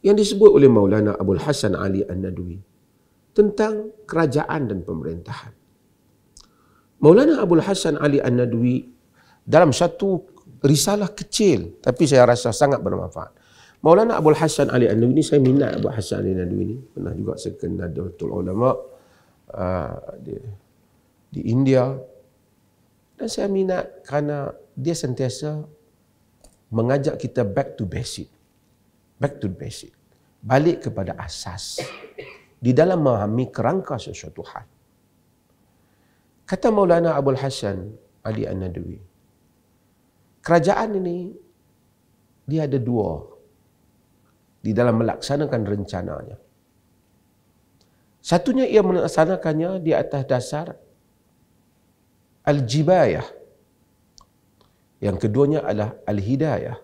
yang disebut oleh Maulana Abul Hasan Ali An-Nadwi tentang kerajaan dan pemerintahan. Maulana Abul Hasan Ali An-Nadwi dalam satu risalah kecil, tapi saya rasa sangat bermanfaat. Maulana Abul Hasan Ali An-Nadwi ini, saya minat Abul Hasan Ali An-Nadwi ini. Pernah juga saya kenal Nahdlatul Ulama di India. Dan saya minat kerana dia sentiasa mengajak kita back to basic. Back to basic. Balik kepada asas. Di dalam memahami kerangka sesuatu hal. Kata Maulana Abul Hasan Ali An-Nadwi, kerajaan ini dia ada dua di dalam melaksanakan rencananya. Satunya ia melaksanakannya di atas dasar al-jibayah. Yang keduanya adalah al-hidayah.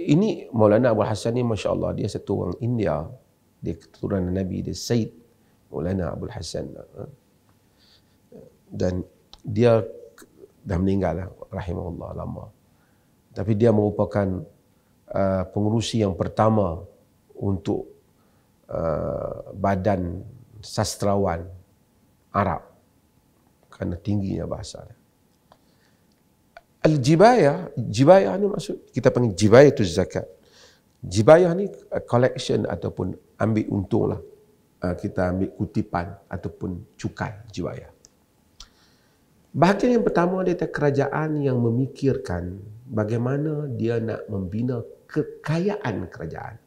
Ini Maulana Abul Hasan ni, Masya Allah, dia satu orang India. Dia keturunan Nabi, dia Sayyid Maulana Abul Hasan. Dan dia dah meninggal, rahimahullah, lama. Tapi dia merupakan pengurusi yang pertama untuk badan sastrawan Arab kerana tingginya bahasa dia. Al-jibayah, jibayah ni maksud, kita panggil jibayah itu zakat. Jibayah ni collection ataupun ambil untung lah. Kita ambil kutipan ataupun cukai jibayah. Bahagian yang pertama dia kerajaan yang memikirkan bagaimana dia nak membina kekayaan kerajaan.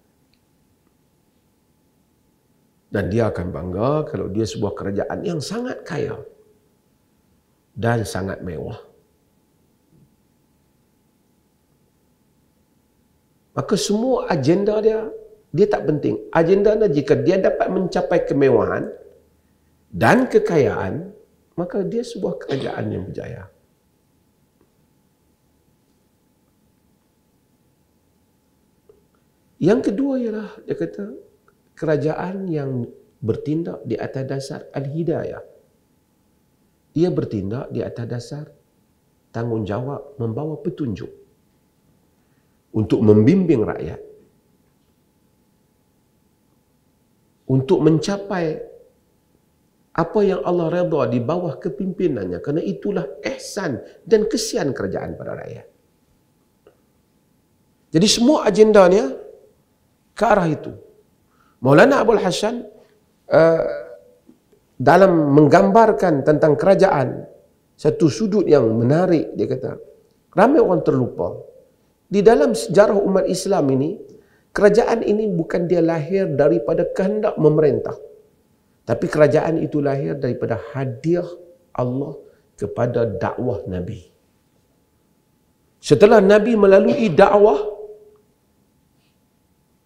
Dan dia akan bangga kalau dia sebuah kerajaan yang sangat kaya dan sangat mewah. Maka semua agenda dia tak penting. Agenda dia, jika dia dapat mencapai kemewahan dan kekayaan, maka dia sebuah kerajaan yang berjaya. Yang kedua ialah, dia kata, kerajaan yang bertindak di atas dasar al-hidayah. Ia bertindak di atas dasar tanggungjawab membawa petunjuk untuk membimbing rakyat, untuk mencapai apa yang Allah redha di bawah kepimpinannya, kerana itulah ihsan dan kesian kerajaan pada rakyat. Jadi semua agendanya ke arah itu. Maulana Abul Hasan dalam menggambarkan tentang kerajaan, satu sudut yang menarik, dia kata, ramai orang terlupa. Di dalam sejarah umat Islam ini, kerajaan ini bukan dia lahir daripada kehendak memerintah. Tapi kerajaan itu lahir daripada hadiah Allah kepada dakwah Nabi. Setelah Nabi melalui dakwah,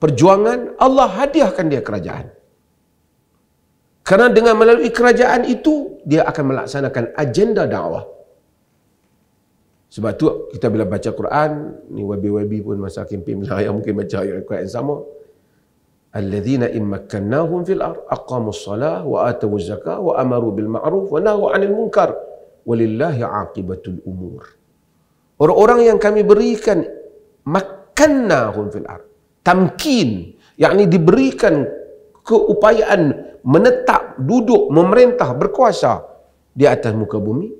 perjuangan, Allah hadiahkan dia kerajaan. Kerana dengan melalui kerajaan itu, dia akan melaksanakan agenda dakwah. Sebab tu kita bila baca Quran, ni wabi-wabi pun masa kempen wilayah mungkin baca ayat Quran yang sama. Alladzina immakkannahum fil ard aqamus salah wa atawuz zakah wa amaru bil ma'ruf wa nahu 'anil munkar walillahi 'aqibatul umur. Orang-orang yang kami berikan makkannahum fil ard, tamkin, yakni diberikan keupayaan menetap, duduk, memerintah, berkuasa di atas muka bumi.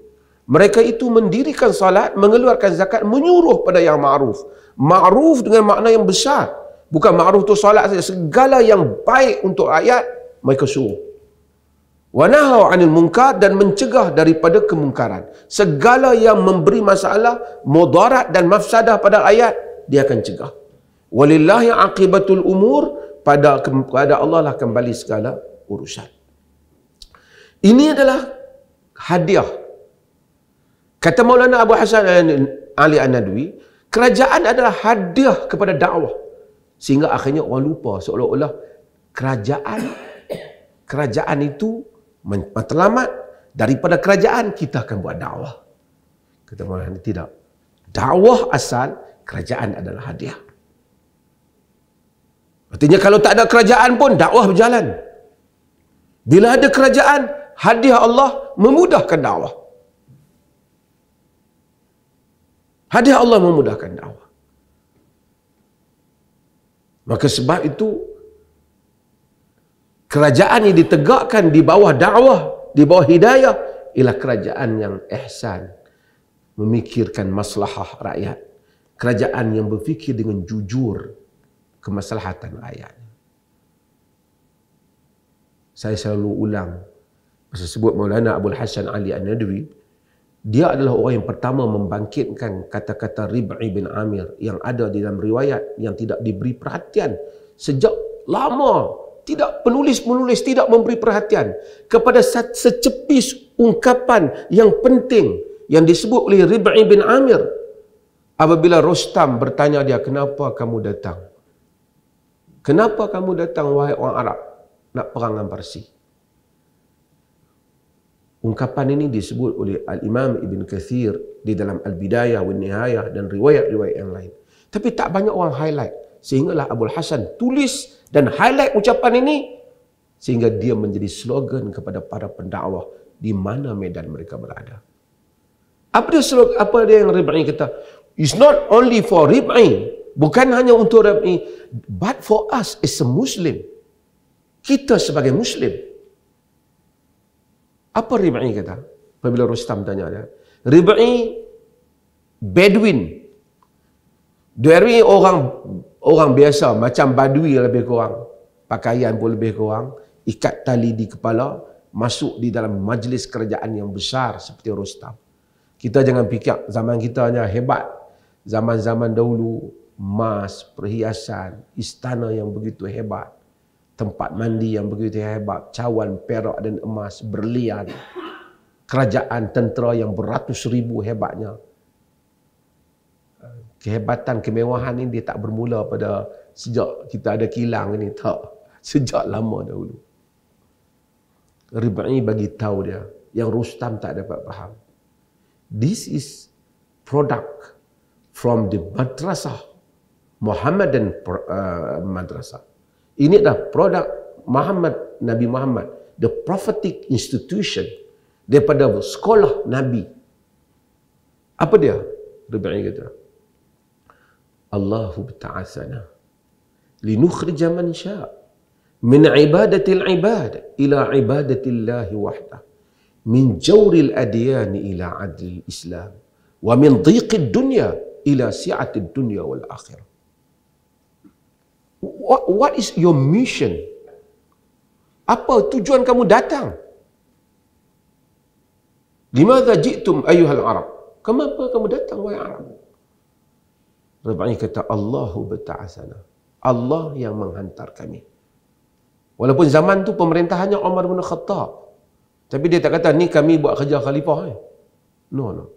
Mereka itu mendirikan salat, mengeluarkan zakat, menyuruh pada yang ma'ruf. Ma'ruf dengan makna yang besar. Bukan ma'ruf tu salat saja. Segala yang baik untuk rakyat, mereka suruh. Wa nahau 'anil munkar, dan mencegah daripada kemungkaran. Segala yang memberi masalah, mudarat dan mafsadah pada rakyat, dia akan cegah. Walillahi 'aqibatul umur, pada Allah lah kembali segala urusan. Ini adalah hadiah. Kata Maulana Abu Hasan Ali An-Nadwi, kerajaan adalah hadiah kepada dakwah. Sehingga akhirnya orang lupa seolah-olah kerajaan itu matlamat, daripada kerajaan kita akan buat dakwah. Kata Maulana, tidak. Dakwah asal, kerajaan adalah hadiah. Artinya kalau tak ada kerajaan pun dakwah berjalan. Bila ada kerajaan, hadiah Allah memudahkan dakwah. Hadiah Allah memudahkan dakwah. Maka sebab itu kerajaan yang ditegakkan di bawah dakwah, di bawah hidayah, ialah kerajaan yang ihsan, memikirkan maslahah rakyat. Kerajaan yang berfikir dengan jujur kemaslahatan rakyat. Saya selalu ulang, masa sebut Maulana Abdul Hasan Ali An-Nadwi, dia adalah orang yang pertama membangkitkan kata-kata Rib'i bin Amir yang ada di dalam riwayat yang tidak diberi perhatian sejak lama. Tidak, penulis-penulis tidak memberi perhatian kepada secepis ungkapan yang penting yang disebut oleh Rib'i bin Amir. Apabila Rostam bertanya dia, kenapa kamu datang? Kenapa kamu datang wahai orang Arab nak perang dengan Parsi? Ungkapan ini disebut oleh Al-Imam Ibn Kathir di dalam Al-Bidayah wa Nihayah dan riwayat-riwayat yang lain. Tapi tak banyak orang highlight. Sehinggalah Abdul Hasan tulis dan highlight ucapan ini sehingga dia menjadi slogan kepada para pendakwah di mana medan mereka berada. Apa dia yang Rib'i kata? It's not only for Rib'i, bukan hanya untuk Rib'i, but for us as a Muslim. Kita sebagai Muslim. Apa Rib'i kata? Apabila Rustam tanya dia, Rib'i Bedouin. Dari orang biasa macam badui lebih kurang, pakaian pun lebih kurang, ikat tali di kepala, masuk di dalam majlis kerajaan yang besar seperti Rustam. Kita jangan fikir zaman kita hanya hebat. Zaman-zaman dahulu, emas, perhiasan, istana yang begitu hebat, tempat mandi yang begitu hebat, cawan perak dan emas, berlian, kerajaan tentera yang beratus ribu hebatnya. Kehebatan, kemewahan ini dia tak bermula pada sejak kita ada kilang ini, tak. Sejak lama dahulu. Rib'i bagi tahu dia yang Rustam tak dapat faham. This is product from the madrasah, Muhammadan madrasah. Ini adalah produk Nabi Muhammad, the prophetic institution, daripada sekolah Nabi. Apa dia? Rib'i kata, Allahu bta'athana linukhrija man syaa min ibadatil ibad ila ibadatillahi wahdah, min jawril adyan ila adlil Islam, wa min dhiqid dunya ila si'atid dunya wal akhirah. What is your mission? Apa tujuan kamu datang? Limadha ji'tum ayyuhal Arab? Kenapa kamu datang wahai Arab? Rib'i kata, Allahu bta'athana. Allah yang menghantar kami. Walaupun zaman tu pemerintahannya Umar bin Khattab, tapi dia tak kata ni kami buat kerja khalifah. No.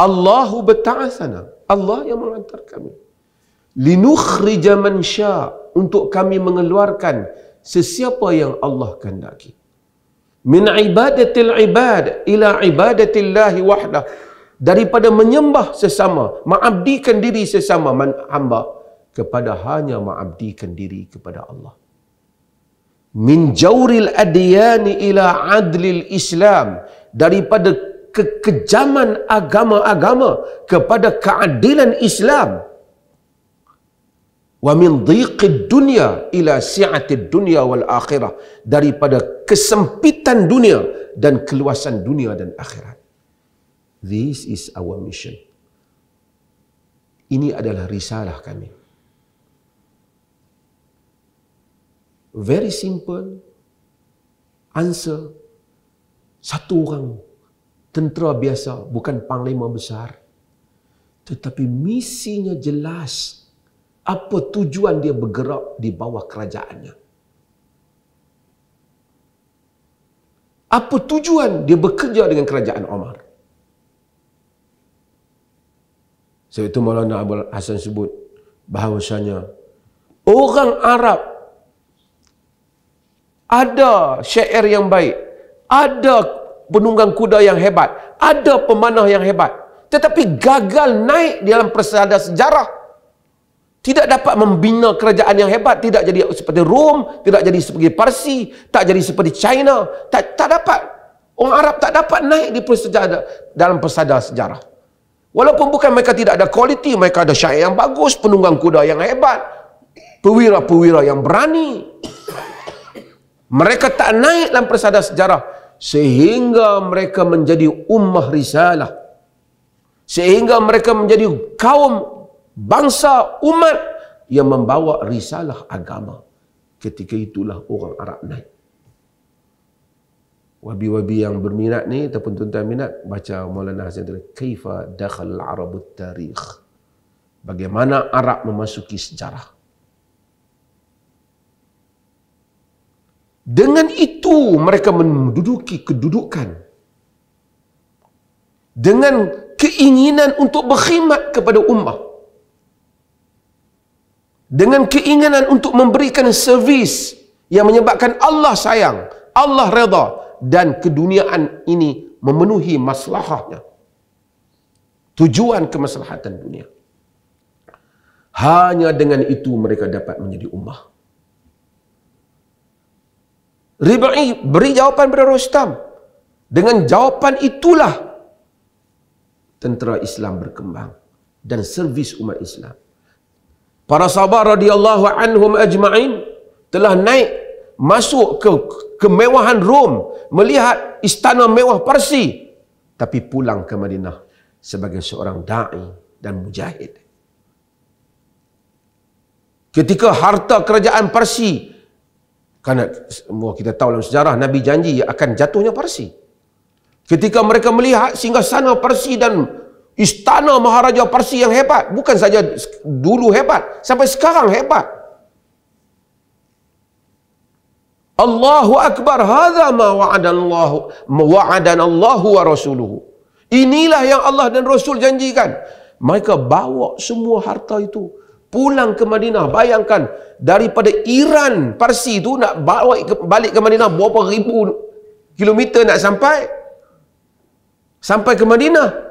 Allahu bta'athana. Allah yang menghantar kami. Linukhrija man syaa, untuk kami mengeluarkan sesiapa yang Allah kehendaki. Min ibadatil ibad ila ibadatillahi wahdah, daripada menyembah sesama, mengabdikan diri sesama hamba, kepada hanya mengabdikan diri kepada Allah. Min jawril adyani ila adlil Islam, daripada kekejaman agama-agama kepada keadilan Islam. Wa min dhiqid dunya ila si'atid dunya wal akhirah, daripada kesempitan dunia dan keluasan dunia dan akhirat. This is our mission. Ini adalah risalah kami. Very simple answer. Satu orang tentera biasa, bukan panglima besar, tetapi misinya jelas. Apa tujuan dia bergerak di bawah kerajaannya? Apa tujuan dia bekerja dengan kerajaan Umar? Sebab itu Maulana Abdul Hasan sebut bahawasanya orang Arab ada syair yang baik, ada penunggang kuda yang hebat, ada pemanah yang hebat, tetapi gagal naik dalam persada sejarah. Tidak dapat membina kerajaan yang hebat, tidak jadi seperti Rom, tidak jadi seperti Parsi, tak jadi seperti China, tak dapat. Orang Arab tak dapat naik di dalam persada sejarah. Walaupun bukan mereka tidak ada kualiti, mereka ada syair yang bagus, penunggang kuda yang hebat, Perwira-perwira yang berani. Mereka tak naik dalam persada sejarah sehingga mereka menjadi ummah risalah. Sehingga mereka menjadi kaum, bangsa, umat yang membawa risalah agama. Ketika itulah orang Arab naik. Wabi-wabi yang berminat ni ataupun tuan-tuan minat, baca Maulana Hasan Tari, Kaifa dakhal al-Arabut tarikh. Bagaimana Arab memasuki sejarah. Dengan itu mereka menduduki kedudukan. Dengan keinginan untuk berkhidmat kepada ummah. Dengan keinginan untuk memberikan servis yang menyebabkan Allah sayang, Allah redha, dan keduniaan ini memenuhi maslahahnya. Tujuan kemaslahatan dunia. Hanya dengan itu mereka dapat menjadi ummah. Rib'i beri jawapan pada Rostam. Dengan jawapan itulah tentera Islam berkembang dan servis umat Islam. Para sahabat radhiyallahu anhum ajma'in telah naik masuk ke kemewahan Rom, melihat istana mewah Parsi, tapi pulang ke Madinah sebagai seorang da'i dan mujahid. Ketika harta kerajaan Parsi, kerana semua kita tahu dalam sejarah Nabi janji akan jatuhnya Parsi. Ketika mereka melihat singgasana Parsi dan istana Maharaja Parsi yang hebat, bukan saja dulu hebat, sampai sekarang hebat. Allahu Akbar, hadza ma wa'adana Allahu wa rasuluhu. Inilah yang Allah dan Rasul janjikan. Mereka bawa semua harta itu pulang ke Madinah. Bayangkan, daripada Iran, Parsi tu nak bawa balik ke Madinah berapa ribu kilometer nak sampai ke Madinah.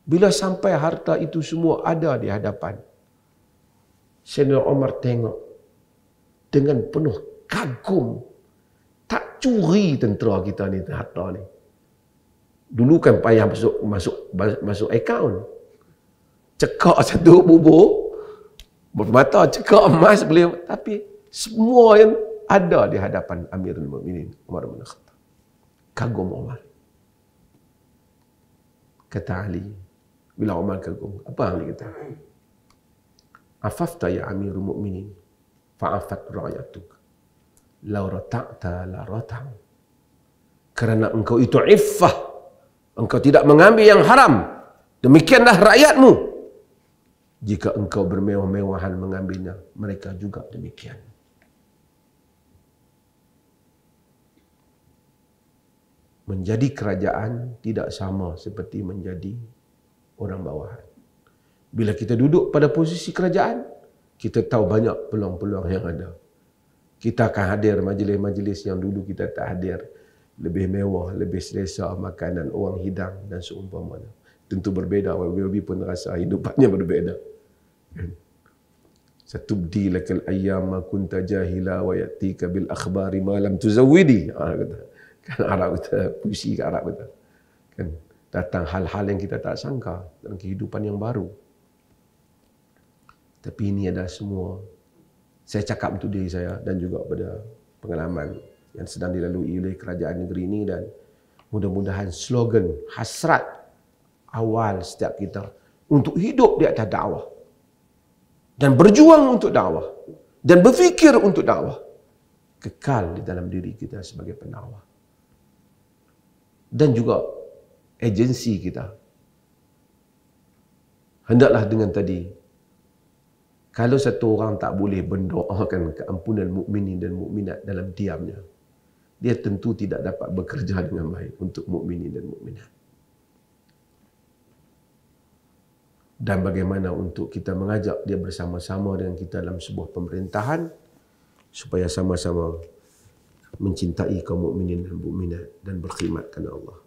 Bila sampai harta itu semua ada di hadapan, Sayyidina Umar tengok dengan penuh kagum. Tak curi tentera kita ni harta ni. Dulu kan payah masuk akaun. Cekak satu bubur, bermata cekak emas boleh, tapi semua yang ada di hadapan Amirul Mukminin Umar bin Khattab. Kagum Umar. Kata Ali, bila Umar kagum, apa Ali kata? Afafta ya Amirul Mukminin, fa'afat ra'yatuk. Law rata'ta la rata'u. Kerana engkau itu iffah, engkau tidak mengambil yang haram, demikianlah rakyatmu. Jika engkau bermewah-mewahan mengambilnya, mereka juga demikian. Menjadi kerajaan tidak sama seperti menjadi orang bawahan. Bila kita duduk pada posisi kerajaan, kita tahu banyak peluang-peluang yang ada. Kita akan hadir majlis-majlis yang dulu kita tak hadir. Lebih mewah, lebih selesa makanan, orang hidang dan seumpamanya. Tentu berbeza, wabi pun rasa hidupannya berbeza. Satubdi lakal ayyama kunta jahila wa yatika bil akhbari ma lam tuzawwidi. Kan Arab kata, puisi ke Arab kata. Kan datang hal-hal yang kita tak sangka dalam kehidupan yang baru. Tapi ini adalah semua saya cakap untuk diri saya dan juga pada pengalaman yang sedang dilalui oleh kerajaan negeri ini, dan mudah-mudahan slogan hasrat awal setiap kita untuk hidup di atas dakwah dan berjuang untuk dakwah dan berfikir untuk dakwah kekal di dalam diri kita sebagai pendakwah. Dan juga agensi kita hendaklah dengan tadi, kalau satu orang tak boleh mendoakan keampunan mukminin dan mukminat dalam diamnya, dia tentu tidak dapat bekerja dengan baik untuk mukminin dan mukminat. Dan bagaimana untuk kita mengajak dia bersama-sama dengan kita dalam sebuah pemerintahan supaya sama-sama mencintai kaum mukminin dan mukminat dan berkhidmat kepada Allah.